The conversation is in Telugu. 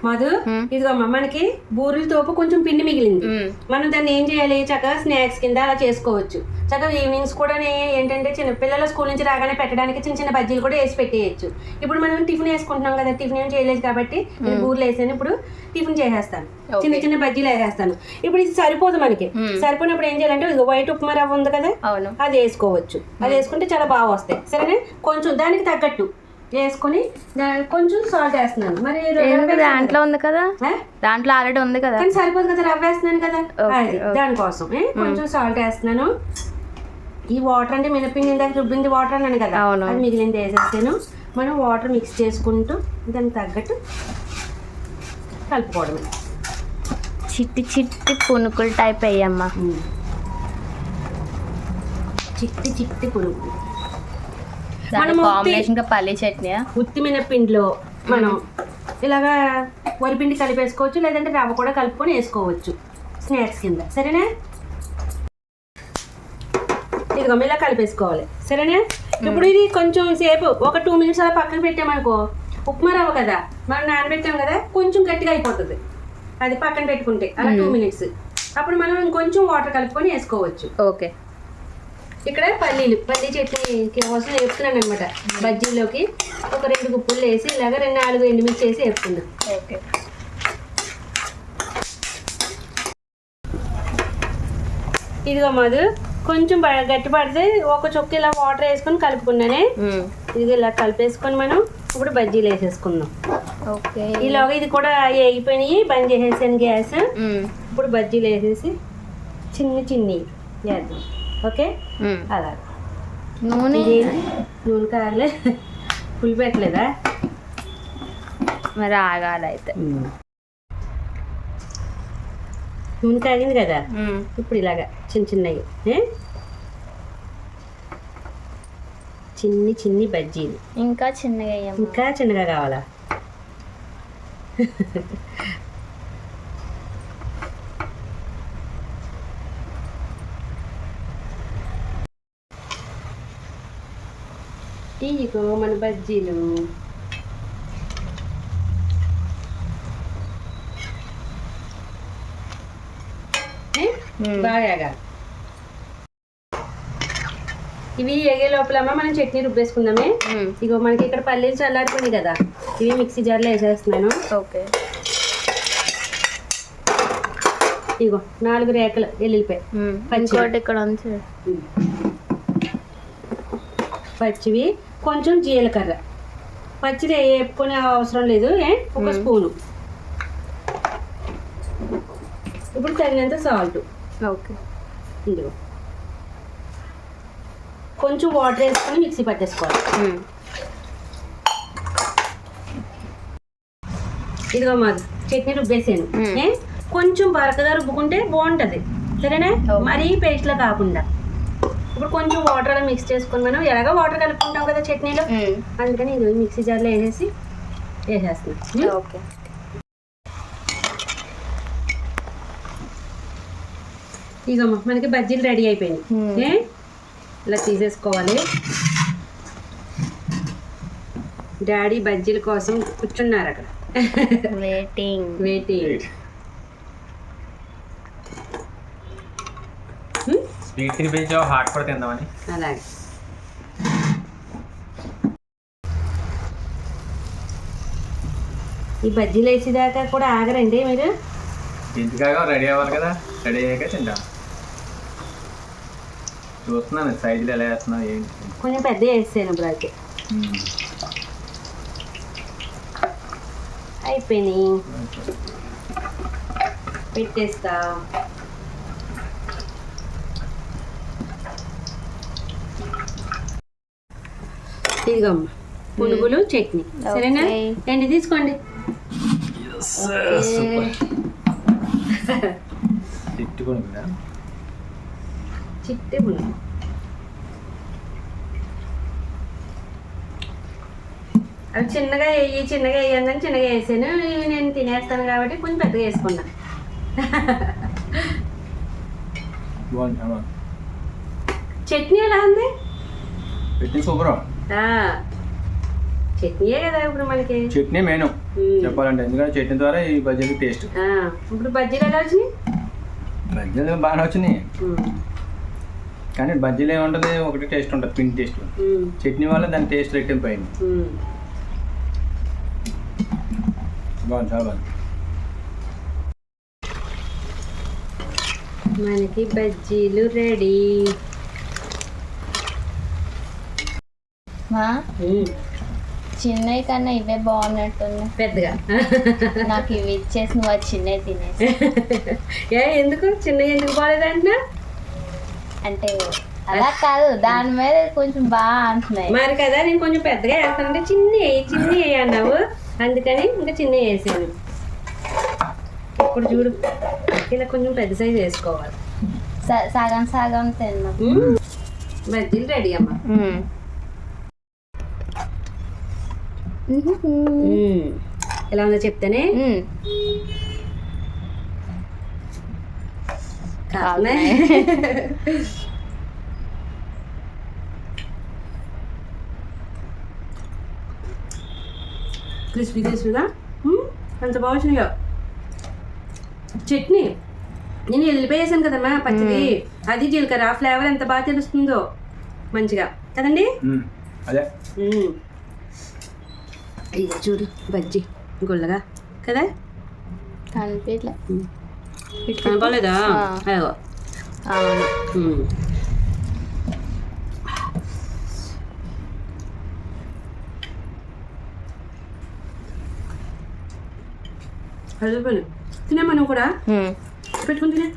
మధు ఇదిగోమ్మా మనకి బూరెల తోపు కొంచెం పిండి మిగిలింది. మనం దాన్ని ఏం చేయాలి, చక్కగా స్నాక్స్ కింద అలా చేసుకోవచ్చు. చక్కగా ఈవినింగ్స్ కూడా ఏంటంటే చిన్న పిల్లల స్కూల్ నుంచి రాగానే పెట్టడానికి చిన్న చిన్న బజ్జీలు కూడా వేసి పెట్టేయచ్చు. ఇప్పుడు మనం టిఫిన్ వేసుకుంటున్నాం కదా, టిఫిన్ ఏం చేయలేదు కాబట్టి నేను బూరెలు వేసాను. ఇప్పుడు టిఫిన్ చేసేస్తాను, చిన్న చిన్న బజ్జీలు వేసేస్తాను. ఇప్పుడు ఇది సరిపోదు మనకి. సరిపోయినప్పుడు ఏం చేయాలంటే ఇది వైట్ ఉప్మా రవ్వ ఉంది కదా, అది వేసుకోవచ్చు. అది వేసుకుంటే చాలా బాగా వస్తాయి. సరేనే, కొంచెం దానికి తగ్గట్టు వేసుకొని కొంచెం సాల్ట్ వేస్తున్నాను. మరి దాంట్లో ఉంది కదా, దాంట్లో ఆల్రెడీ ఉంది కదా, కానీ సరిపోదు కదా, రవ్వ వేస్తున్నాను కదా, అది దానికోసం కొంచెం సాల్ట్ వేస్తున్నాను. ఈ వాటర్ అంటే మినపిండి ఇందాక రుబ్బింది వాటర్ అన్నాను కదా, అది మిగిలింది వేసేస్తాను. మనం వాటర్ మిక్స్ చేసుకుంటూ దానికి తగ్గట్టు కలుపుకోవడమే. చిట్టి చిట్టి పునుకులు టైప్ అయ్యమ్మా, చిట్టి చిట్టి పునుకులు. పల్లి చట్నీ ఉత్తి మినపిండిలో మనం ఇలాగా వరిపిండి కలిపేసుకోవచ్చు, లేదంటే రవ్వ కూడా కలుపుకొని వేసుకోవచ్చు స్నాక్స్ కింద. సరేనా, ఇదిగో ఇలా కలిపేసుకోవాలి. సరేనా, ఇప్పుడు ఇది కొంచెం సేపు ఒక 2 minutes అలా పక్కన పెట్టామనుకో, ఉప్మా రవ్వ కదా మనం నానబెట్టాం కదా, కొంచెం గట్టిగా అయిపోతుంది. అది పక్కన పెట్టుకుంటే అలా 2 minutes. అప్పుడు మనం ఇంకొంచెం వాటర్ కలుపుకొని వేసుకోవచ్చు. ఓకే, ఇక్కడ పల్లీ చట్నీ కోసం వేపుతున్నాను అనమాట. బజ్జీలోకి ఒక 2 గుప్పులు వేసి ఇలాగ 4 ఎండుమిర్చి వేసి వేపుతున్నాను. ఓకే, ఇదిగో మాది కొంచెం గట్టి పడితే ఒక చొక్క ఇలా వాటర్ వేసుకొని కలుపుకున్నానే. ఇది ఇలా కలిపేసుకొని మనం ఇప్పుడు బజ్జీలు వేసేసుకుందాం. ఓకే, ఈలోగా ఇది కూడా వేగిపోయినాయి, బంద్ చేసేసాను గ్యాస్. ఇప్పుడు బజ్జీలు వేసేసి చిన్ని వేద్దాం. ఓకే, అలా నూనె కాగలే, పులి పెట్టలేదా, మరి ఆగాలి అయితే. నూనె కాగింది కదా, ఇప్పుడు ఇలాగా చిన్నవి చిన్ని బజ్జీలు. ఇంకా చిన్నగా కావాలా? ఇదిగో మన బజ్జీలు. బాగా ఇవి ఎగే లోపలమ్మ మనం చట్నీ రుబ్బేసుకుందామే. ఇగో మనకి ఇక్కడ పల్లీలు చల్లారిపోయింది కదా, ఇవి మిక్సీ జార్లో వేసేస్తున్నాను. ఓకే, ఇగో 4 రేకలు ఎల్లిపాయ పచ్చివి, కొంచెం జీలకర్ర. పచ్చిది వేపుకునే అవసరం లేదు, ఒక స్పూను. ఇప్పుడు తగినంత సాల్ట్. ఓకే, ఇదిగో కొంచెం వాటర్ వేసుకొని మిక్సీ పట్టేసుకోవాలి. ఇదిగో మాది చట్నీ రుబ్బేసాను. కొంచెం బరకగా రుబ్బుకుంటే బాగుంటుంది. సరేనా, మరీ పేస్ట్లో కాకుండా. ఇప్పుడు కొంచెం వాటర్ అలా మిక్స్ చేసుకొని మనం ఎలాగో వాటర్ కలుపుకుంటాం కదా చట్నీలో, అందుకని ఇది మిక్సీ జార్లో వేసేస్తున్నాం. ఓకే, ఇగమ్మా మనకి బజ్జీలు రెడీ అయిపోయినాయి. ఇలా తీసేసుకోవాలి. డాడీ బజ్జీల కోసం కూర్చున్నారు అక్కడ, వెయిటింగ్. స్వీట్ తినిపించావు, హాట్ కూడా తిందామని. అలాగే ఈ బజ్జీలు వేసేదాకా కూడా ఆగరండి మీరు? ఇంటికాగా రెడీ అవ్వాలి కదా, రెడీ అయ్యాక తింటాం. చూస్తున్నాను సైజులు ఎలా వేస్తున్నావు ఏంటి. కొంచెం పెద్ద వేసాను ఇప్పుడు. అయితే అయిపోయినాయి, పెట్టేస్తా. ఇదిగమ్మా పునుగులు చట్నీ. సరేనా, రండి తీసుకోండి. చిట్టి పునుగు. అవి చిన్నగా వేయని చిన్నగా వేసాను. నేను తినేస్తాను కాబట్టి కొంచెం పెద్దగా వేసుకున్నా. చట్నీ ఎలా ఉంది? సూపర్. చట్నీయే కదా ఇప్పుడు మనకి. చట్నీ మెయిన్. చెప్పాలంటే ఎందుకంటే చట్నీ ద్వారా ఈ బజ్జీలు టేస్ట్. ఇప్పుడు బజ్జీలు ఎలా వచ్చినాయి? బజ్జీలు బాగానే వచ్చినాయి కానీ బజ్జీలు ఏముంటుంది, ఒకటి టేస్ట్ ఉంటుంది, పిండి టేస్ట్. చట్నీ వల్ల దాని టేస్ట్ రెట్టింపోయింది. బాగుంది, చాలా బాగుంది. మనకి బజ్జీలు రెడీ. మా చిన్నవి కన్నా ఇవే బాగున్నట్టుంది పెద్దగా. నాకు ఇవి ఇచ్చేసి నువ్వు అది చిన్నవి తినేసి. ఎందుకు చిన్నగా ఎందుకు బాగాలేదంటున్నా? అంటే అలా కాదు, దాని మీద కొంచెం బాగా అంటున్నాయి మరి కదా, నేను కొంచెం పెద్దగా వేస్తానంటే చిన్న అన్నావు, అందుకని ఇంకా చిన్న వేసాను. ఇప్పుడు చూడు, ఇలా కొంచెం పెద్ద సైజు వేసుకోవాలి. సగం సగం తిన్నా. బజ్జీలు రెడీ అమ్మా. ఎలా ఉందో చెప్తానే. క్రిస్పీగా అంత బాగా వచ్చినాయో. చట్నీ నేను వెళ్ళిపోయేసాను కదమ్మా, పచ్చడి అది జీలకర్ర ఫ్లేవర్ ఎంత బాగా తెలుస్తుందో మంచిగా కదండి. అదే ఇక చూడు బజ్జీ గుల్లగా కదా కనిపించలే. కనపడలేదా? అవును. తినే మనం కూడా పెట్టుకుని తినే.